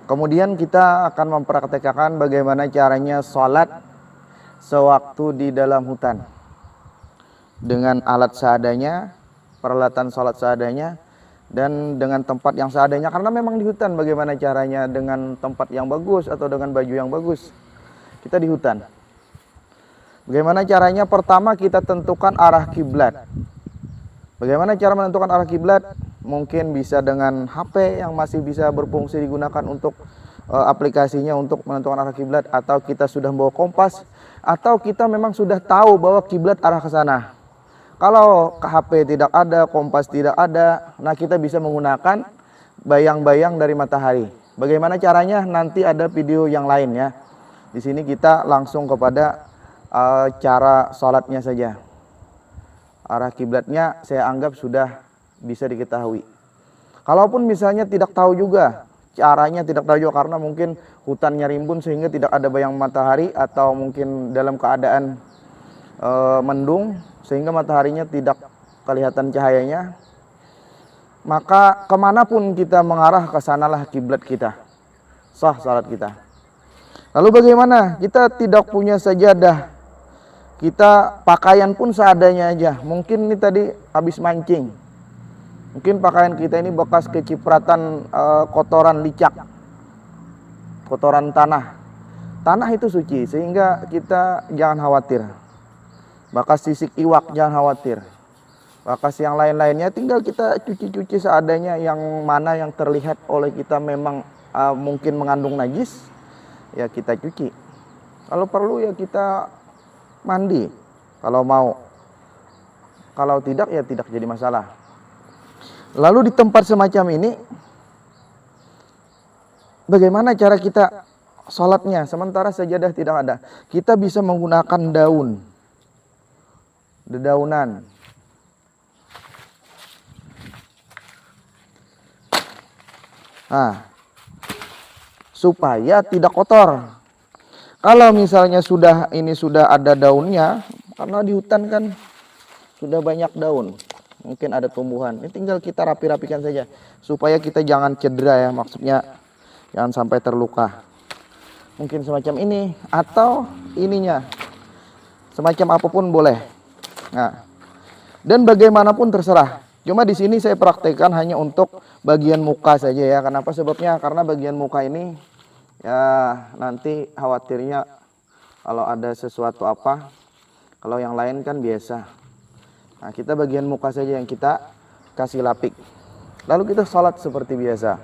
Kemudian kita akan mempraktekkan bagaimana caranya sholat sewaktu di dalam hutan dengan alat seadanya, peralatan sholat seadanya, dan dengan tempat yang seadanya. Karena memang di hutan, bagaimana caranya dengan tempat yang bagus atau dengan baju yang bagus? Kita di hutan. Bagaimana caranya? Pertama kita tentukan arah kiblat. Bagaimana cara menentukan arah kiblat? Mungkin bisa dengan HP yang masih bisa berfungsi digunakan untuk aplikasinya untuk menentukan arah kiblat, atau kita sudah bawa kompas, atau kita memang sudah tahu bahwa kiblat arah ke sana. Kalau HP tidak ada, kompas tidak ada, nah kita bisa menggunakan bayang-bayang dari matahari. Bagaimana caranya? Nanti ada video yang lain ya. Di sini kita langsung kepada cara sholatnya saja. Arah kiblatnya saya anggap sudah bisa diketahui. Kalaupun misalnya tidak tahu juga caranya, tidak tahu juga karena mungkin hutannya rimbun sehingga tidak ada bayang matahari, atau mungkin dalam keadaan mendung sehingga mataharinya tidak kelihatan cahayanya, maka kemanapun kita mengarah ke sanalah kiblat kita, sah salat kita. Lalu bagaimana? Kita tidak punya sajadah, kita pakaian pun seadanya aja. Mungkin ini tadi habis mancing, mungkin pakaian kita ini bekas kecipratan kotoran licak, kotoran tanah. Tanah itu suci, sehingga kita jangan khawatir. Bekas sisik iwak jangan khawatir. Bekas yang lain-lainnya tinggal kita cuci-cuci seadanya. Yang mana yang terlihat oleh kita memang mungkin mengandung najis, ya kita cuci. Kalau perlu ya kita mandi kalau mau. Kalau tidak ya tidak jadi masalah. Lalu di tempat semacam ini, bagaimana cara kita sholatnya sementara sajadah tidak ada? Kita bisa menggunakan daun, dedaunan. Nah, supaya tidak kotor. Kalau misalnya sudah ada daunnya, karena di hutan kan sudah banyak daun, mungkin ada tumbuhan. Ini tinggal kita rapi-rapikan saja supaya kita jangan cedera ya, maksudnya jangan sampai terluka. Mungkin semacam ini atau ininya, semacam apapun boleh. Nah, dan bagaimanapun terserah. Cuma di sini saya praktekkan hanya untuk bagian muka saja ya. Kenapa? Sebabnya karena bagian muka ini ya nanti khawatirnya kalau ada sesuatu apa, kalau yang lain kan biasa. Nah, kita bagian muka saja yang kita kasih lapik. Lalu kita sholat seperti biasa.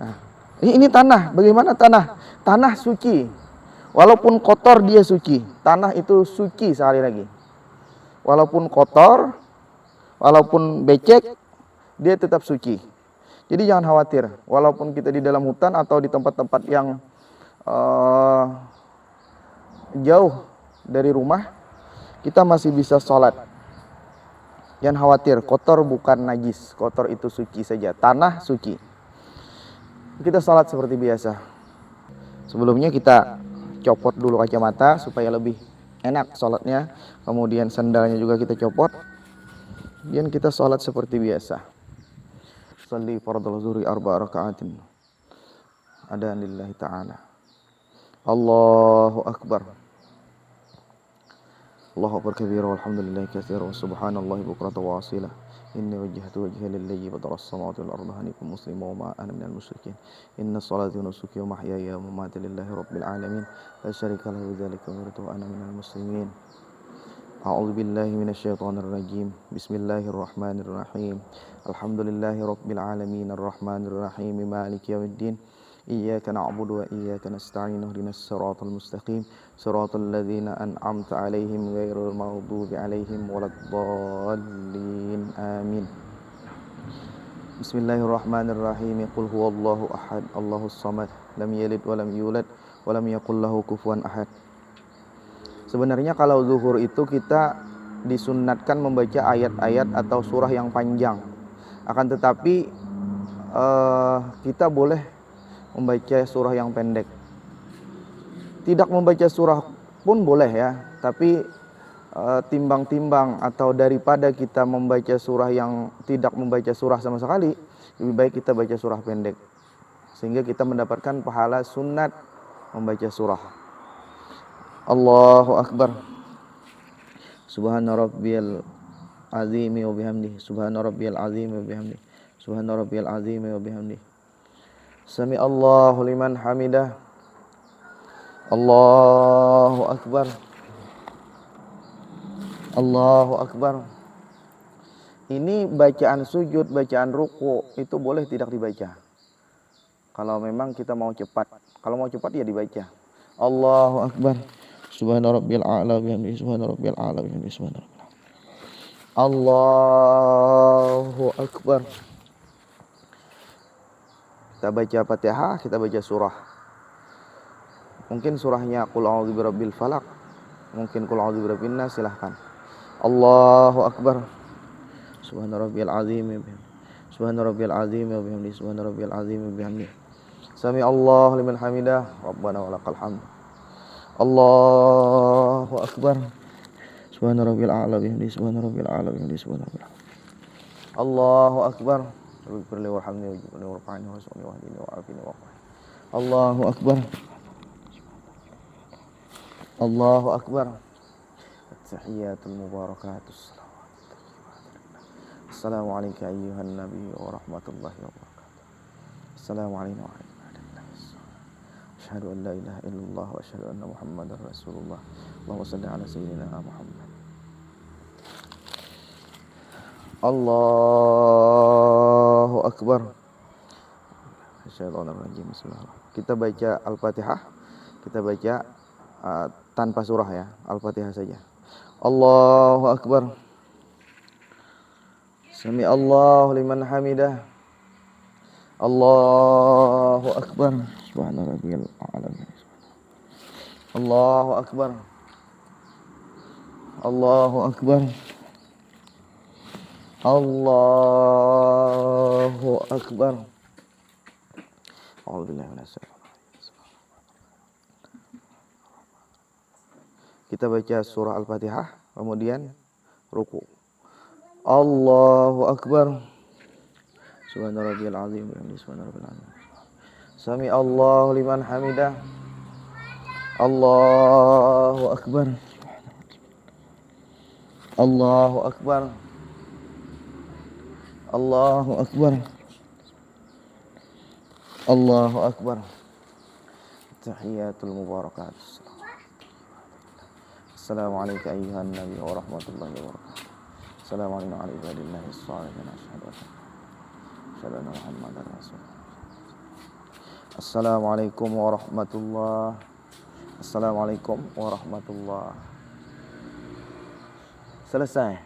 Nah, ini tanah. Bagaimana tanah? Tanah suci. Walaupun kotor dia suci. Tanah itu suci sekali lagi. Walaupun kotor, walaupun becek, dia tetap suci. Jadi jangan khawatir. Walaupun kita di dalam hutan atau di tempat-tempat yang jauh dari rumah, kita masih bisa sholat. Jangan khawatir, kotor bukan najis. Kotor itu suci saja. Tanah suci. Kita sholat seperti biasa. Sebelumnya kita copot dulu kacamata supaya lebih enak sholatnya. Kemudian sandalnya juga kita copot. Dan kita sholat seperti biasa. Salli fardhu zuhri 4 raka'atin. Adhan lillahi ta'ala. Allahu Akbar. Allahu Akbar kabira walhamdulillahi katsira wa subhanallahi bukratan wa asila. Inni wajjahtu wajhiya lillazi fatara as-samawati wal arda hanifan musliman wa ma ana minal musyrikin. Inna salati wa nusuki wa mahyaya wa mamati lillahi rabbil alamin. La syarika lahu bidzalika umirtu wa ana minal muslimin. A'udzu billahi minasyaitonir rajim. Bismillahirrahmanirrahim. Alhamdulillahi rabbil alamin arrahmanir rahim maliki yaumiddin. Iyyaka na'budu wa iyyaka nasta'in ihdinas siratal mustaqim siratal ladzina an'amta 'alaihim ghairil maghdubi 'alaihim waladdallin. Amin. Bismillahirrahmanirrahim. Qul huwallahu ahad, Allahus samad, lam yalid wa lam yulad wa lam yakul lahu kufuwan ahad. Sebenarnya kalau zuhur itu kita disunnatkan membaca ayat-ayat atau surah yang panjang. Akan tetapi kita boleh membaca surah yang pendek. Tidak membaca surah pun boleh ya, tapi timbang-timbang atau daripada kita membaca surah yang tidak membaca surah sama sekali, lebih baik kita baca surah pendek. sehingga kita mendapatkan pahala sunat membaca surah. Allahu Akbar. Subhana rabbiyal azimi wa bihamdihi. Subhana rabbiyal azimi wa bihamdihi. Subhana rabbiyal azimi wa bihamdihi. Sami Allahu liman hamidah. Allahu Akbar. Allahu Akbar. Ini bacaan sujud, bacaan ruku itu boleh tidak dibaca. Kalau memang kita mau cepat. Kalau mau cepat ya dibaca. Allahu Akbar. Subhana rabbiyal a'la bihamdihi. Subhana rabbiyal a'la bihamdihi. Subhana rabbiyal a'la. Allahu Akbar. Kita baca Fatihah, kita baca surah. Mungkin surahnya Qul a'udzu birabbil falaq, mungkin Qul a'udzu birabbin nas, silahkan. Allahu Akbar. Subhana rabbiyal azim wa bihamdihi. Subhana rabbiyal azim wa bihamdihi. Subhana rabbiyal azim wa bihamdihi. Sami Allahu liman hamidah. Rabbana walakal hamd. Allahu Akbar. Subhana rabbiyal a'la bihamdihi. Subhana rabbiyal a'la bihamdihi. Subhana rabbiyal a'la. Allahu Akbar. Rabbighfirli warhamni waj'alni warfa'ni warzuqni wahdini wa'afini wa'afini. Allahu Akbar. Allahu Akbar. At-tahiyatul mubarakatus. Assalamu alayka ayyuhan nabiy wa rahmatullahi wa barakatuh. Assalamu alayna wa ibadillahi. Asyhadu an la ilaha illallah wa asyhadu anna Muhammadar Rasulullah. Allahumma shalli ala sayyidina Muhammad. Allahu Akbar. Asyhadu. Kita baca Al-Fatihah. Kita baca tanpa surah ya, Al-Fatihah saja. Allahu Akbar. Sami Allahu liman hamidah. Allahu Akbar. Subhana rabbiyal a'la. Allahu Akbar. Allahu Akbar. Allahu Akbar. A'udzubillahi minasyaitonir rajim. Kita baca surah Al-Fatihah, kemudian ruku. Allahu Akbar. Subhana rabbiyal azim wa bihamdihi. Subhana rabbiyal azim. Sami Allahu liman hamidah. Allahu Akbar. Allahu Akbar. Allahu Akbar. Allahu Akbar. Tahiyatul mubarakatus. Assalamu alayka ayyuhan nabiy wa rahmatullahi wa barakatuh. Assalamu alayna wa ala ibadillahi s-shalihin. Asyhadu anna Muhammadar Rasulullah. Assalamualaikum warahmatullahi. Assalamualaikum warahmatullahi. Selesai.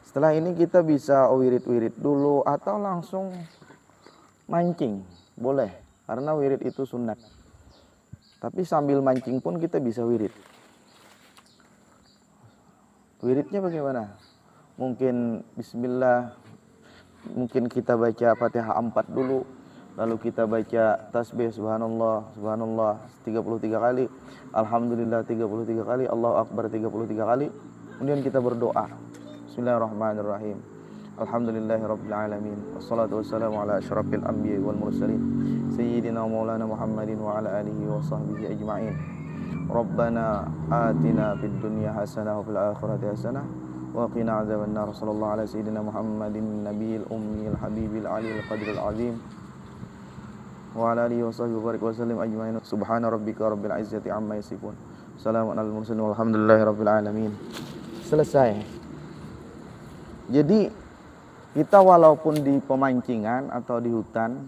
Setelah ini kita bisa wirid-wirid dulu atau langsung mancing, boleh, karena wirid itu sunat. Tapi sambil mancing pun kita bisa wirid. Wiridnya bagaimana? Mungkin bismillah, mungkin kita baca Fatihah 4 dulu, lalu kita baca tasbih subhanallah, subhanallah 33 kali, alhamdulillah 33 kali, Allahu Akbar 33 kali. Kemudian kita berdoa. Bismillahirrahmanirrahim. Alhamdulillahirabbil alamin. Wassalatu wassalamu ala asyrafil anbiya'i wal mursalin. Sayyidina Maulana Muhammadin wa ala alihi wa sahbihi ajma'in. Rabbana atina fid dunya hasanah wa fil akhirati hasanah wa qina adzabannar. Sallallahu ala sayyidina Muhammadin nabiyil ummiyil habibil aliyil qadril azim. Wa ala alihi wa sahbihi barik wa sallim ajma'in. Subhana rabbika rabbil izzati amma yasifun. Salamun alal mursalin walhamdulillahi rabbil alamin. Selesai. Jadi kita walaupun di pemancingan atau di hutan,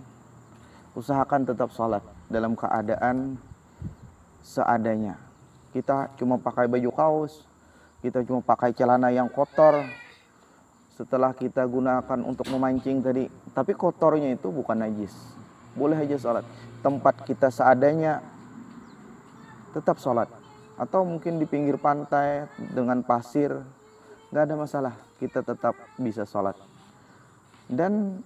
usahakan tetap sholat dalam keadaan seadanya. Kita cuma pakai baju kaos, kita cuma pakai celana yang kotor setelah kita gunakan untuk memancing tadi. Tapi kotornya itu bukan najis, boleh aja sholat. Tempat kita seadanya, tetap sholat. Atau mungkin di pinggir pantai dengan pasir, gak ada masalah, kita tetap bisa sholat. Dan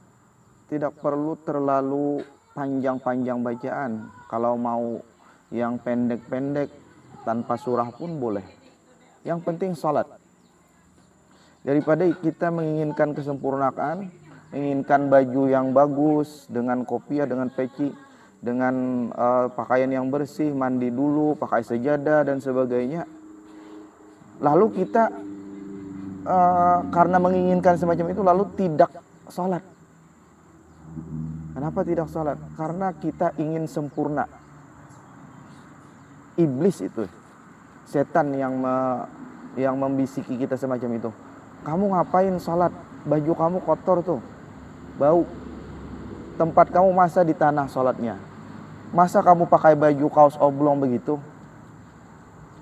tidak perlu terlalu panjang-panjang bacaan. Kalau mau yang pendek-pendek tanpa surah pun boleh. Yang penting sholat. Daripada kita menginginkan kesempurnaan menginginkan baju yang bagus, dengan kopiah, dengan peci, dengan pakaian yang bersih, mandi dulu, pakai sejadah dan sebagainya. Lalu kita karena menginginkan semacam itu lalu tidak sholat. Kenapa tidak sholat? Karena kita ingin sempurna. Iblis itu, setan yang membisiki kita semacam itu. Kamu ngapain sholat? Baju kamu kotor tuh, bau. Tempat kamu masa di tanah sholatnya? Masa kamu pakai baju kaos oblong begitu?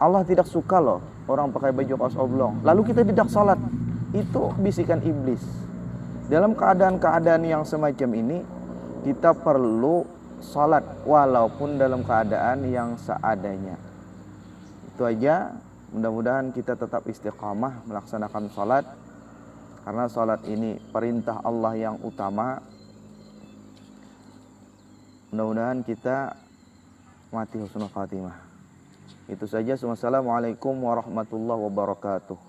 Allah tidak suka loh orang pakai baju kaos oblong. Lalu kita tidak sholat. Itu bisikan iblis. Dalam keadaan-keadaan yang semacam ini, kita perlu sholat walaupun dalam keadaan yang seadanya. Itu aja. Mudah-mudahan kita tetap istiqamah melaksanakan sholat, karena sholat ini perintah Allah yang utama. Mudah-mudahan kita mati husnul khatimah. Itu saja. Wassalamualaikum warahmatullahi wabarakatuh.